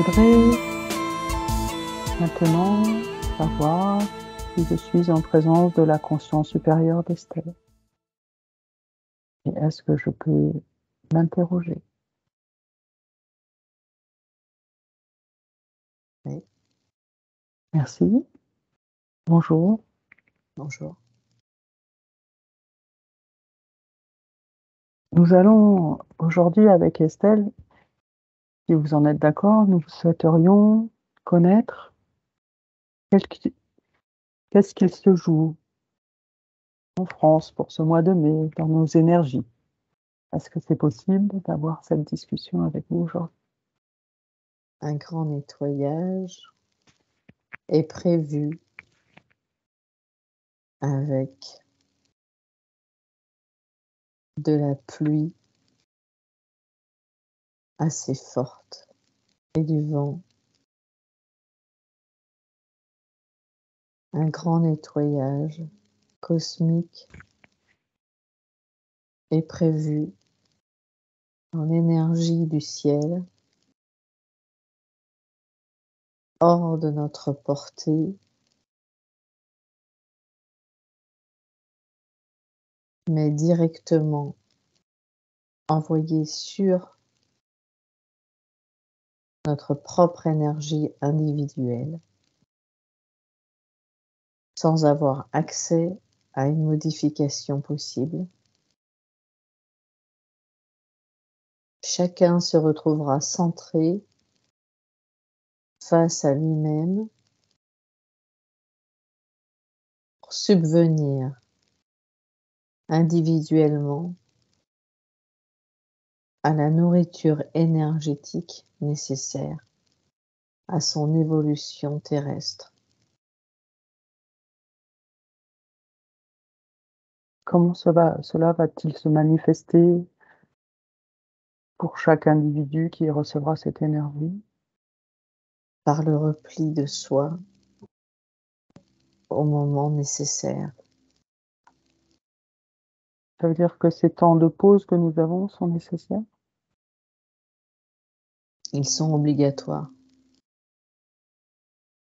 voudrais maintenant savoir si je suis en présence de la conscience supérieure d'Estelle. Et est-ce que je peux l'interroger? Oui. Merci. Bonjour. Bonjour. Nous allons aujourd'hui avec Estelle, si vous en êtes d'accord, nous souhaiterions connaître qu'est-ce qu'il se joue en France pour ce mois de mai dans nos énergies. Est-ce que c'est possible d'avoir cette discussion avec vous aujourd'hui? Un grand nettoyage est prévu avec de la pluie assez forte et du vent. Un grand nettoyage cosmique est prévu dans l'énergie du ciel, hors de notre portée, mais directement envoyé sur notre propre énergie individuelle, sans avoir accès à une modification possible. Chacun se retrouvera centré face à lui-même pour subvenir individuellement à la nourriture énergétique nécessaire à son évolution terrestre. Comment cela va-t-il se manifester pour chaque individu qui recevra cette énergie? Par le repli de soi au moment nécessaire. Ça veut dire que ces temps de pause que nous avons sont nécessaires? Ils sont obligatoires.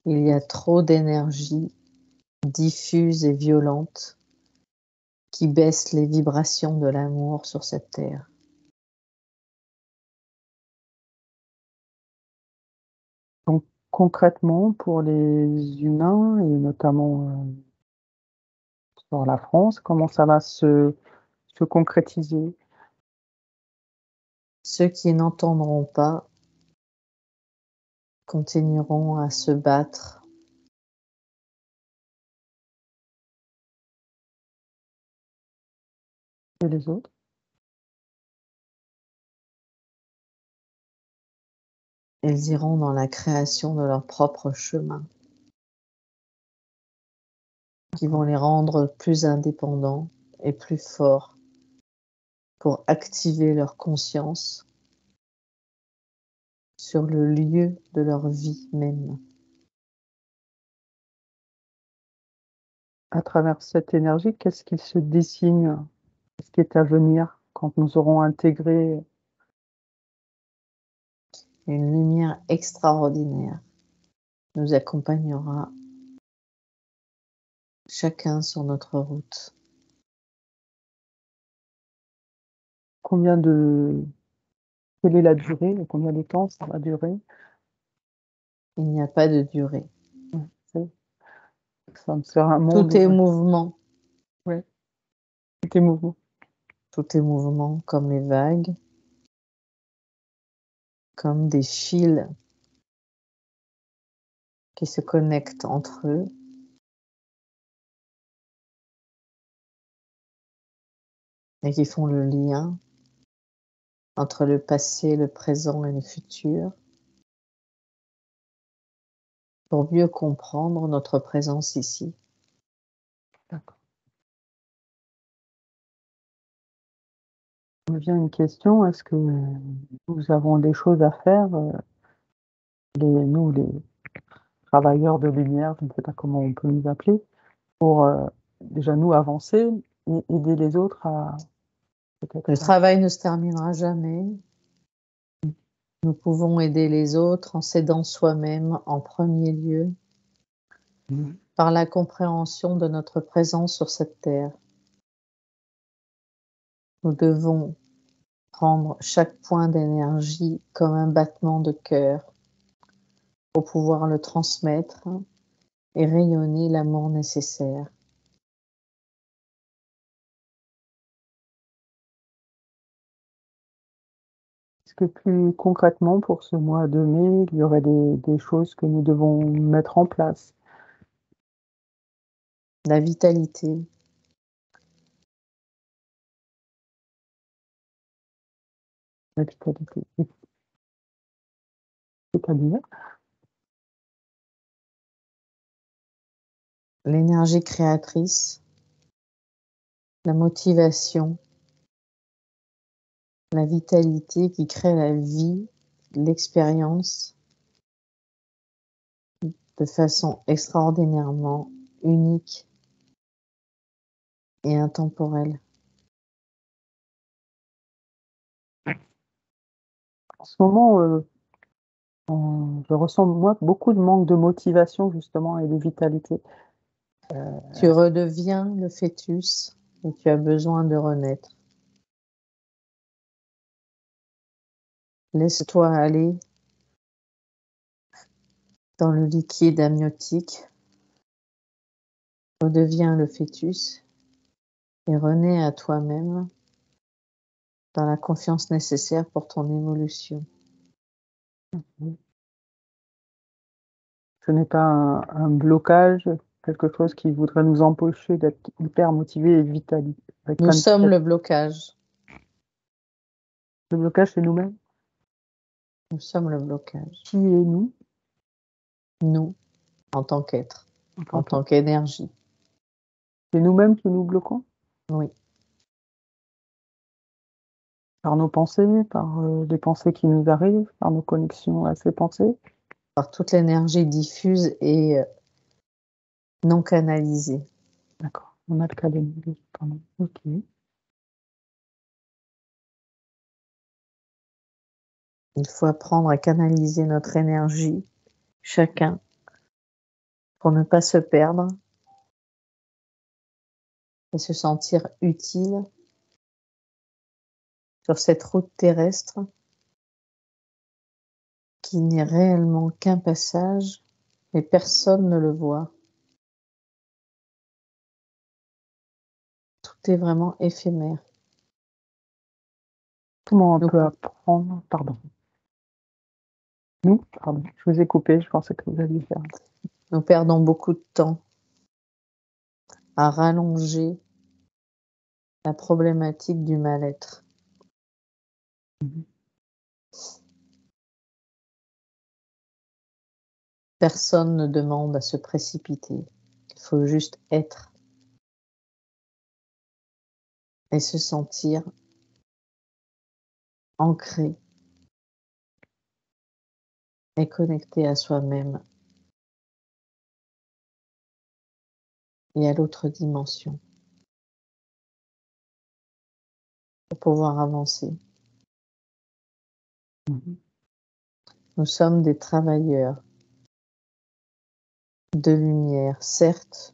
Il y a trop d'énergie diffuse et violente qui baisse les vibrations de l'amour sur cette terre. Donc concrètement, pour les humains et notamment sur la France, comment ça va se concrétiser? Ceux qui n'entendront pas continueront à se battre. Et les autres? Ils iront dans la création de leur propre chemin, qui vont les rendre plus indépendants et plus forts pour activer leur conscience sur le lieu de leur vie même. À travers cette énergie, qu'est-ce qui se dessine? Qu'est-ce qui est à venir quand nous aurons intégré? Une lumière extraordinaire nous accompagnera chacun sur notre route. Quelle est la durée? Combien de temps ça va durer? Il n'y a pas de durée. Ça me sert un monde Tout est où mouvement. ouais, tout est mouvement. Tout est mouvement comme les vagues, comme des fils qui se connectent entre eux. Et qui font le lien entre le passé, le présent et le futur pour mieux comprendre notre présence ici. D'accord. Il me vient une question, est-ce que nous avons des choses à faire, nous, les travailleurs de lumière, je ne sais pas comment on peut nous appeler, pour déjà nous avancer et aider les autres à peut-être... Le travail ne se terminera jamais. Nous pouvons aider les autres en s'aidant soi-même en premier lieu par la compréhension de notre présence sur cette terre. Nous devons prendre chaque point d'énergie comme un battement de cœur pour pouvoir le transmettre et rayonner l'amour nécessaire. Est-ce que plus concrètement, pour ce mois de mai, il y aurait des choses que nous devons mettre en place? La vitalité, La vitalité. C'est-à-dire? l'énergie créatrice, la motivation, la vitalité qui crée la vie, l'expérience de façon extraordinairement unique et intemporelle. En ce moment, je ressens, moi, beaucoup de manque de motivation, justement, et de vitalité. Tu redeviens le fœtus et tu as besoin de renaître. Laisse-toi aller dans le liquide amniotique, redeviens le fœtus et renais à toi-même dans la confiance nécessaire pour ton évolution. Ce n'est pas un blocage, quelque chose qui voudrait nous empêcher d'être hyper motivés et vitali. Avec Nous plein de sommes tête. le blocage. Le blocage, c'est nous-mêmes. Nous sommes le blocage. Qui est nous Nous, en tant qu'être, en en tant tant qu'énergie. C'est nous-mêmes qui nous bloquons Oui. par nos pensées, par les pensées qui nous arrivent, par nos connexions à ces pensées. Par toute l'énergie diffuse et non canalisée. D'accord, on a le cas de pardon. Ok. Il faut apprendre à canaliser notre énergie, chacun, pour ne pas se perdre et se sentir utile sur cette route terrestre qui n'est réellement qu'un passage, mais personne ne le voit. Tout est vraiment éphémère. Comment on Nous, peut apprendre Pardon. Pardon, je vous ai coupé, je pensais que vous alliez faire. nous perdons beaucoup de temps à rallonger la problématique du mal-être. Personne ne demande à se précipiter. Il faut juste être et se sentir ancré et connecté à soi-même et à l'autre dimension pour pouvoir avancer. Nous sommes des travailleurs de lumière, certes,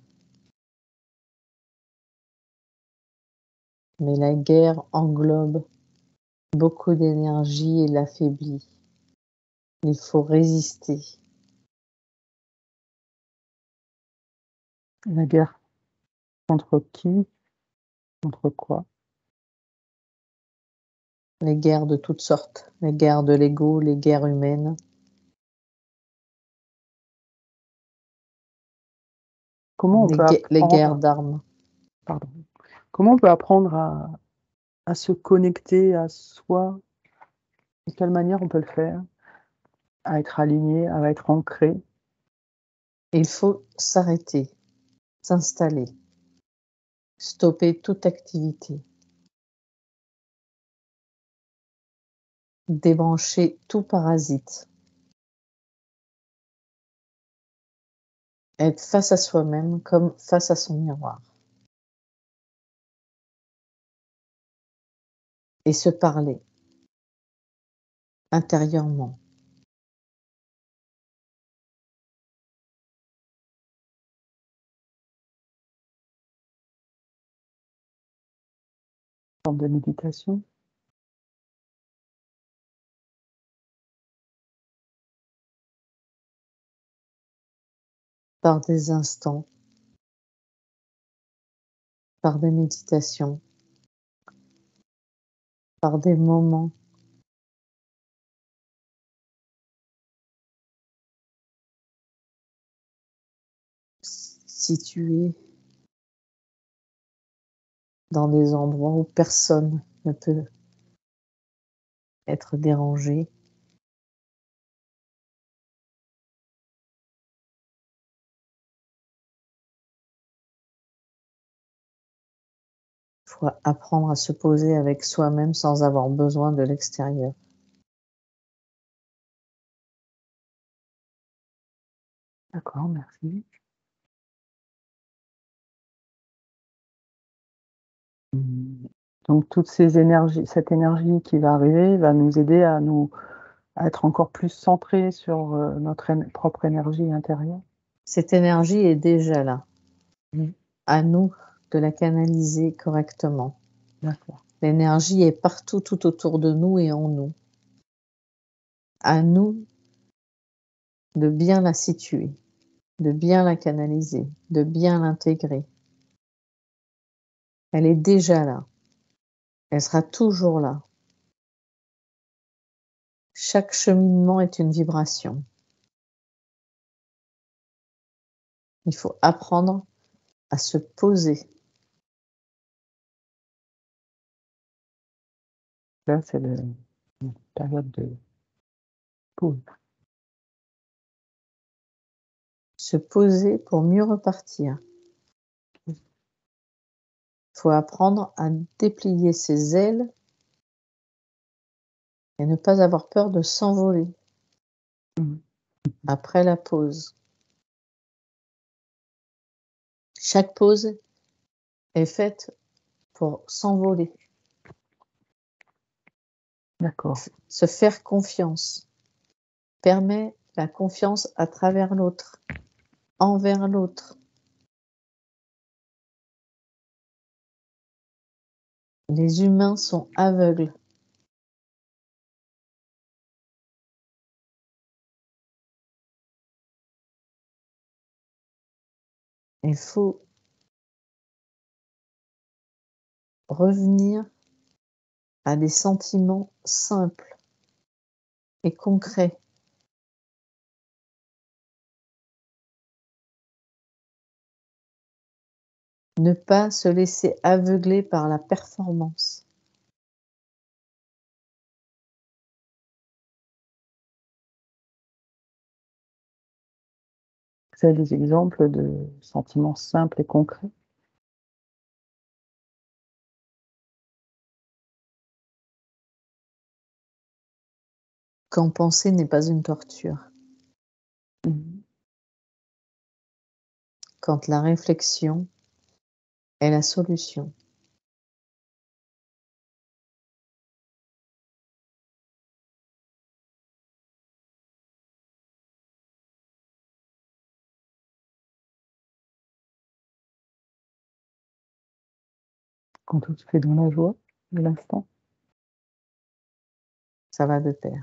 mais la guerre englobe beaucoup d'énergie et l'affaiblit. Il faut résister. La guerre contre qui Contre quoi Les guerres de toutes sortes, les guerres de l'ego, les guerres humaines. Comment on peut Les guerres apprendre d'armes. Pardon. Comment on peut apprendre à se connecter à soi? De quelle manière on peut le faire? À être aligné, à être ancré? Il faut s'arrêter, s'installer, stopper toute activité, débrancher tout parasite, être face à soi-même comme face à son miroir et se parler. intérieurement. Forme de méditation. Par des instants, par des méditations, par des moments situés dans des endroits où personne ne peut être dérangé. Il faut apprendre à se poser avec soi-même sans avoir besoin de l'extérieur. D'accord, merci. Donc toutes ces énergies, cette énergie qui va arriver va nous aider à être encore plus centrés sur notre propre énergie intérieure. Cette énergie est déjà là. Oui. À nous de la canaliser correctement. D'accord. L'énergie est partout, tout autour de nous et en nous. À nous de bien la situer, de bien la canaliser, de bien l'intégrer. Elle est déjà là. Elle sera toujours là. Chaque cheminement est une vibration. Il faut apprendre à se poser. Là, c'est une période de pause. Se poser pour mieux repartir. Il faut apprendre à déplier ses ailes et ne pas avoir peur de s'envoler après la pause. Chaque pause est faite pour s'envoler. D'accord. Se faire confiance permet la confiance à travers l'autre, envers l'autre. Les humains sont aveugles. Il faut revenir à des sentiments simples et concrets. Ne pas se laisser aveugler par la performance. Vous avez des exemples de sentiments simples et concrets? Quand penser n'est pas une torture. Quand la réflexion est la solution. Quand tout se fait dans la joie de l'instant. Ça va de pair.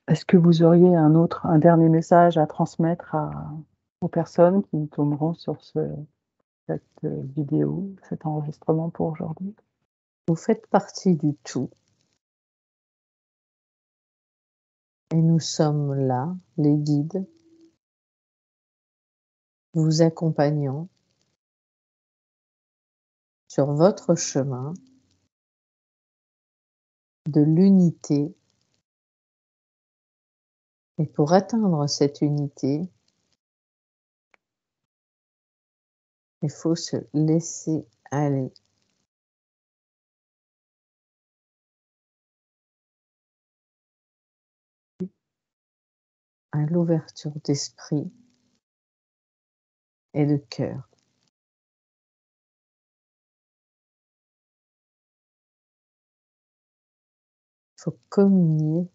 Est-ce que vous auriez un dernier message à transmettre aux personnes qui tomberont sur cette vidéo, cet enregistrement pour aujourd'hui? Vous faites partie du tout. Et nous sommes là, les guides, vous accompagnant sur votre chemin de l'unité. Et pour atteindre cette unité, il faut se laisser aller. À l'ouverture d'esprit et de cœur. Il faut communier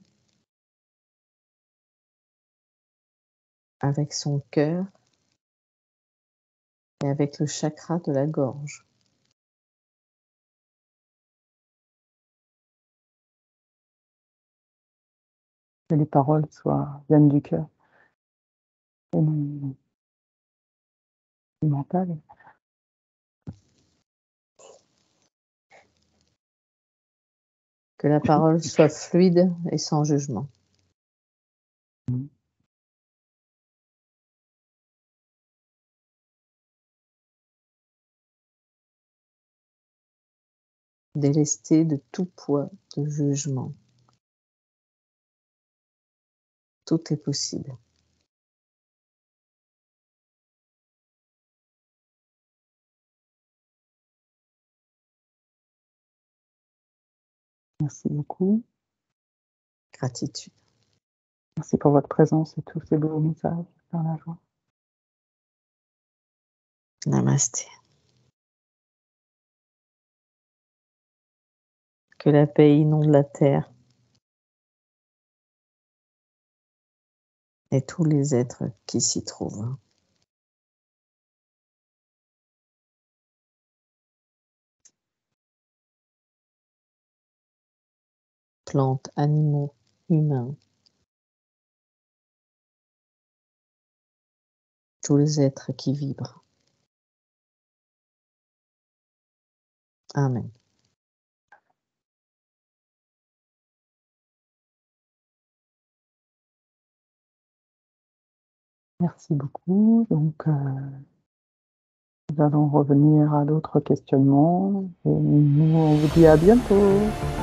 avec son cœur et avec le chakra de la gorge. Que les paroles viennent du cœur et non du mental. Que la parole soit fluide et sans jugement. Délesté de tout poids de jugement. Tout est possible. Merci beaucoup. Gratitude. Merci pour votre présence et tous ces beaux messages dans la joie. Namasté. Que la paix inonde la terre et tous les êtres qui s'y trouvent. Plantes, animaux, humains. Tous les êtres qui vibrent. Amen. Merci beaucoup. Donc, nous allons revenir à d'autres questionnements et nous, on vous dit à bientôt.